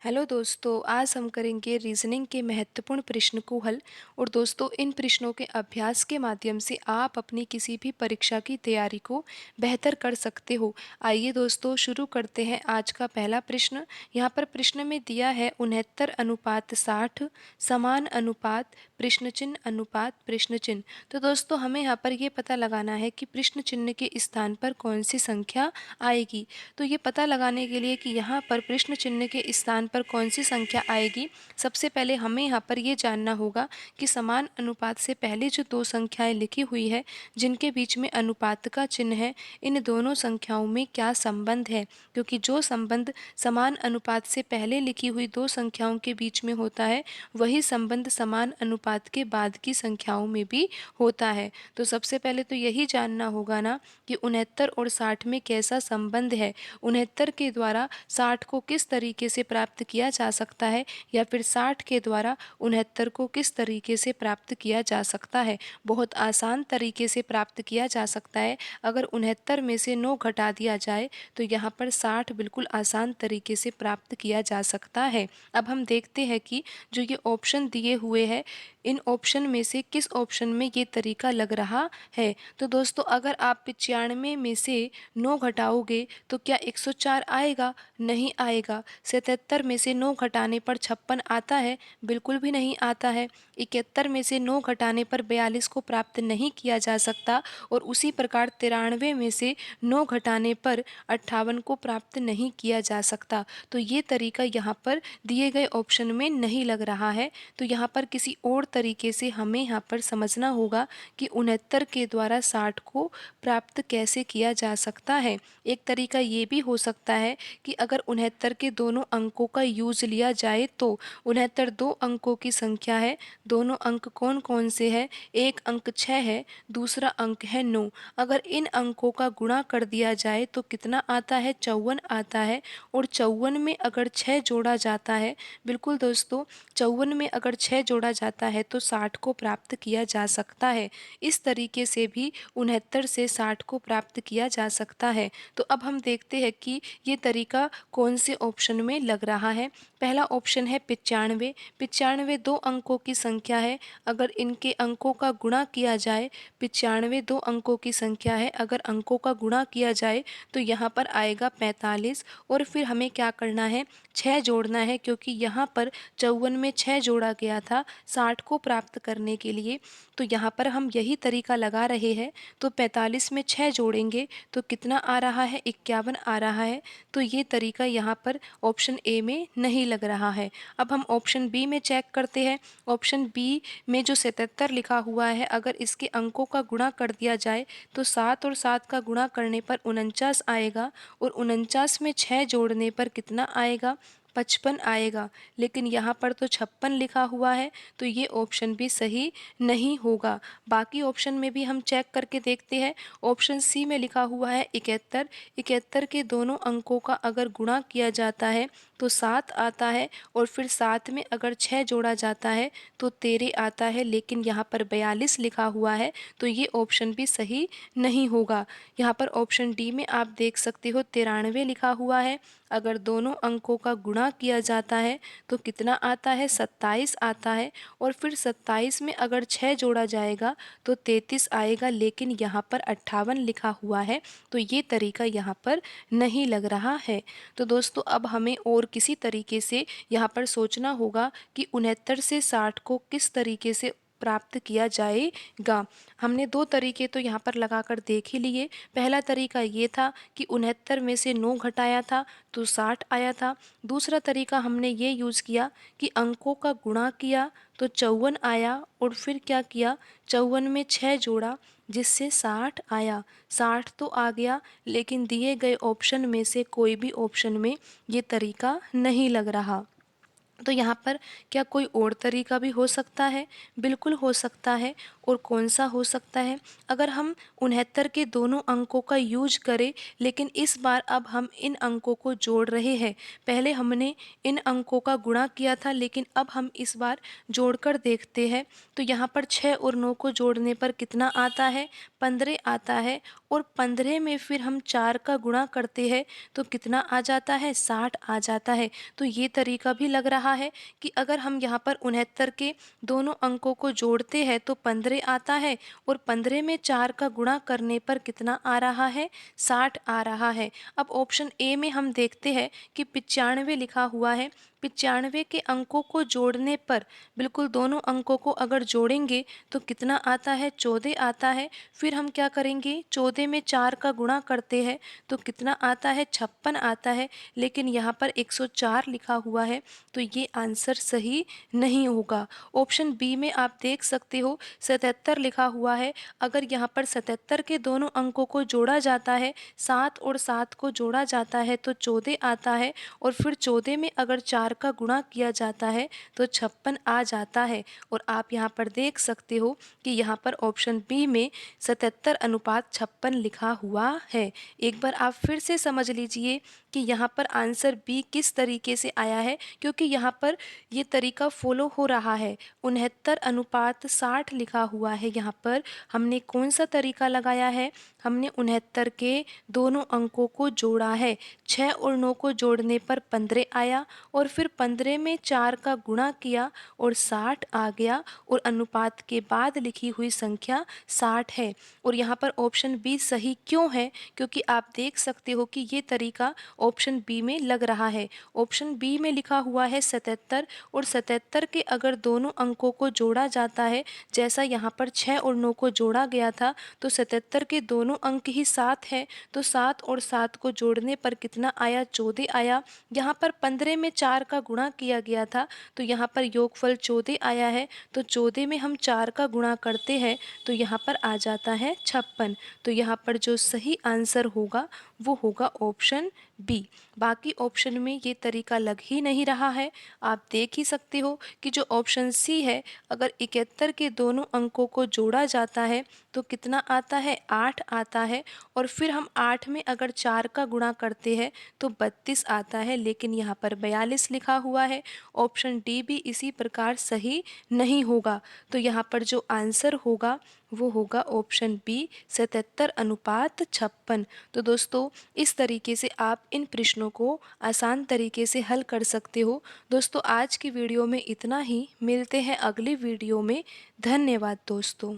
Hello दोस्तों, आज हम करेंगे रीजनिंग के महत्वपूर्ण प्रश्न को हल। और दोस्तों, इन प्रश्नों के अभ्यास के माध्यम से आप अपनी किसी भी परीक्षा की तैयारी को बेहतर कर सकते हो। आइए दोस्तों, शुरू करते हैं आज का पहला प्रश्न। यहाँ पर प्रश्न में दिया है 69:60 समान अनुपात प्रश्न चिन्ह अनुपात प्रश्न चिन्ह। तो दोस्तों, हमें यहाँ पर ये पता लगाना है कि प्रश्न चिन्ह के स्थान पर कौन सी संख्या आएगी। तो ये पता लगाने के लिए कि यहाँ पर प्रश्न चिन्ह के स्थान पर कौन सी संख्या आएगी, सबसे पहले हमें यहाँ पर ये जानना होगा कि समान अनुपात से पहले जो दो संख्याएं लिखी हुई है जिनके बीच में अनुपात का चिन्ह है, इन दोनों संख्याओं में क्या संबंध है। क्योंकि जो संबंध समान अनुपात से पहले लिखी हुई दो संख्याओं के बीच में होता है, वही संबंध समान अनुपात के बाद की संख्याओं में भी होता है। तो सबसे पहले तो यही जानना होगा ना कि 69 और 60 में कैसा संबंध है। 69 के द्वारा 60 को किस तरीके से प्राप्त किया जा सकता है, या फिर 60 के द्वारा 69 को किस तरीके से प्राप्त किया जा सकता है। बहुत आसान तरीके से प्राप्त किया जा सकता है। अगर 69 में से 9 घटा दिया जाए तो यहाँ पर 60 बिल्कुल आसान तरीके से प्राप्त किया जा सकता है। अब हम देखते हैं कि जो ये ऑप्शन दिए हुए हैं, इन ऑप्शन में से किस ऑप्शन में ये तरीका लग रहा है। तो दोस्तों, अगर आप 95 में से 9 घटाओगे तो क्या 104 आएगा? नहीं आएगा। 77 में से 9 घटाने पर 56 आता है? बिल्कुल भी नहीं आता है। 71 में से 9 घटाने पर 42 को प्राप्त नहीं किया जा सकता। और उसी प्रकार 93 में से 9 घटाने पर 58 को प्राप्त नहीं किया जा सकता। तो ये तरीका यहाँ पर दिए गए ऑप्शन में नहीं लग रहा है। तो यहाँ पर किसी और तरीके से हमें यहाँ पर समझना होगा कि 69 के द्वारा 60 को प्राप्त कैसे किया जा सकता है। एक तरीका ये भी हो सकता है कि अगर 69 के दोनों अंकों का यूज लिया जाए तो 69 दो अंकों की संख्या है। दोनों अंक कौन कौन से हैं? एक अंक 6 है, दूसरा अंक है 9। अगर इन अंकों का गुणा कर दिया जाए तो कितना आता है? 54 आता है। और 54 में अगर 6 जोड़ा जाता है, बिल्कुल दोस्तों, 54 में अगर 6 जोड़ा जाता है तो 60 को प्राप्त किया जा सकता है। इस तरीके से भी 69 से 60 को प्राप्त किया जा सकता है। तो अब हम देखते हैं कि ये तरीका कौन से ऑप्शन में लग रहा है। पहला ऑप्शन है 95। 95 दो अंकों की संख्या है। अगर इनके अंकों का गुणा किया जाए, 95 दो अंकों की संख्या है, अगर अंकों का गुणा किया जाए तो यहाँ पर आएगा 45। और फिर हमें क्या करना है? 6 जोड़ना है, क्योंकि यहाँ पर 54 में 6 जोड़ा गया था 60 को प्राप्त करने के लिए। तो यहाँ पर हम यही तरीका लगा रहे हैं। तो 45 में 6 जोड़ेंगे तो कितना आ रहा है? 51 आ रहा है। तो ये तरीका यहाँ पर ऑप्शन ए में नहीं लग रहा है। अब हम ऑप्शन बी में चेक करते हैं। ऑप्शन बी में जो 77 लिखा हुआ है, अगर इसके अंकों का गुणा कर दिया जाए तो 7 और 7 का गुणा करने पर 49 आएगा। और 49 में 6 जोड़ने पर कितना आएगा? 55 आएगा। लेकिन यहाँ पर तो 56 लिखा हुआ है, तो ये ऑप्शन भी सही नहीं होगा। बाकी ऑप्शन में भी हम चेक करके देखते हैं। ऑप्शन सी में लिखा हुआ है 71। 71 के दोनों अंकों का अगर गुणा किया जाता है तो 7 आता है। और फिर 7 में अगर 6 जोड़ा जाता है तो 13 आता है। लेकिन यहाँ पर 42 लिखा हुआ है, तो ये ऑप्शन भी सही नहीं होगा। यहाँ पर ऑप्शन डी में आप देख सकते हो 93 लिखा हुआ है। अगर दोनों अंकों का गुणा किया जाता है तो कितना आता है? 27 आता है। और फिर 27 में अगर 6 जोड़ा जाएगा तो 33 आएगा। लेकिन यहाँ पर 58 लिखा हुआ है, तो ये तरीका यहाँ पर नहीं लग रहा है। तो दोस्तों, अब हमें और किसी तरीके से यहाँ पर सोचना होगा कि 69 से 60 को किस तरीके से प्राप्त किया जाएगा। हमने दो तरीके तो यहाँ पर लगाकर देख ही लिए। पहला तरीका ये था कि 69 में से 9 घटाया था तो 60 आया था। दूसरा तरीका हमने ये यूज़ किया कि अंकों का गुणा किया तो 54 आया। और फिर क्या किया? 54 में 6 जोड़ा जिससे 60 आया। 60 तो आ गया, लेकिन दिए गए ऑप्शन में से कोई भी ऑप्शन में ये तरीका नहीं लग रहा। तो यहाँ पर क्या कोई और तरीका भी हो सकता है? बिल्कुल हो सकता है। और कौन-सा हो सकता है? अगर हम 69 के दोनों अंकों का यूज़ करें, लेकिन इस बार अब हम इन अंकों को जोड़ रहे हैं। पहले हमने इन अंकों का गुणा किया था, लेकिन अब हम इस बार जोड़कर देखते हैं। तो यहाँ पर 6 और 9 को जोड़ने पर कितना आता है? 15 आता है। और 15 में फिर हम 4 का गुणा करते हैं, तो कितना आ जाता है? 60 आ जाता है। तो ये तरीका भी लग रहा है कि अगर हम यहाँ पर 69 के दोनों अंकों को जोड़ते हैं तो 15 आता है, और 15 में 4 का गुणा करने पर कितना आ रहा है? 60 आ रहा है। अब ऑप्शन ए में हम देखते हैं कि 95 लिखा हुआ है। 95 के अंकों को जोड़ने पर, बिल्कुल दोनों अंकों को अगर जोड़ेंगे तो कितना आता है? 14 आता है। फिर हम क्या करेंगे? 14 में 4 का गुणा करते हैं तो कितना आता है? 56 आता है। लेकिन यहाँ पर 104 लिखा हुआ है, तो ये आंसर सही नहीं होगा। ऑप्शन बी में आप देख सकते हो 77 लिखा हुआ है। अगर यहाँ पर 77 के दोनों अंकों को जोड़ा जाता है, 7 और 7 को जोड़ा जाता है तो 14 आता है, और फिर 14 में अगर 4 का गुणा किया जाता है तो 56 आ जाता है। और आप यहाँ पर देख सकते हो कि यहाँ पर ऑप्शन बी में 77:56 लिखा हुआ है। एक बार आप फिर से समझ लीजिए कि यहाँ पर आंसर बी किस तरीके से आया है, क्योंकि यहाँ पर ये तरीका फॉलो हो रहा है। 69:60 लिखा हुआ है। यहाँ पर हमने कौन सा तरीका लगाया है? हमने 69 के दोनों अंकों को जोड़ा है। 6 और 9 को जोड़ने पर 15 आया, और फिर 15 में 4 का गुणा किया और 60 आ गया, और अनुपात के बाद लिखी हुई संख्या 60 है। और यहाँ पर ऑप्शन बी सही क्यों है? क्योंकि आप देख सकते हो कि ये तरीका ऑप्शन बी में लग रहा है। ऑप्शन बी में लिखा हुआ है 77, और 77 के अगर दोनों अंकों को जोड़ा जाता है, जैसा यहाँ पर 6 और 9 को जोड़ा गया था, तो 77 के दोनों अंक ही 7 हैं। तो 7 और 7 को जोड़ने पर कितना आया? 14 आया। यहाँ पर 15 में 4 का गुणा किया गया था, तो यहाँ पर योगफल 14 आया है। तो 14 में हम 4 का गुणा करते हैं तो यहाँ पर आ जाता है 56। तो यहाँ पर जो सही आंसर होगा वो होगा ऑप्शन बी। बाकी ऑप्शन में ये तरीका लग ही नहीं रहा है। आप देख ही सकते हो कि जो ऑप्शन सी है, अगर 71 के दोनों अंकों को जोड़ा जाता है तो कितना आता है? 8 आता है। और फिर हम 8 में अगर 4 का गुणा करते हैं तो 32 आता है, लेकिन यहाँ पर 42 लिखा हुआ है। ऑप्शन डी भी इसी प्रकार सही नहीं होगा। तो यहाँ पर जो आंसर होगा वो होगा ऑप्शन बी 77:56। तो दोस्तों, इस तरीके से आप इन प्रश्नों को आसान तरीके से हल कर सकते हो। दोस्तों, आज की वीडियो में इतना ही। मिलते हैं अगली वीडियो में। धन्यवाद दोस्तों।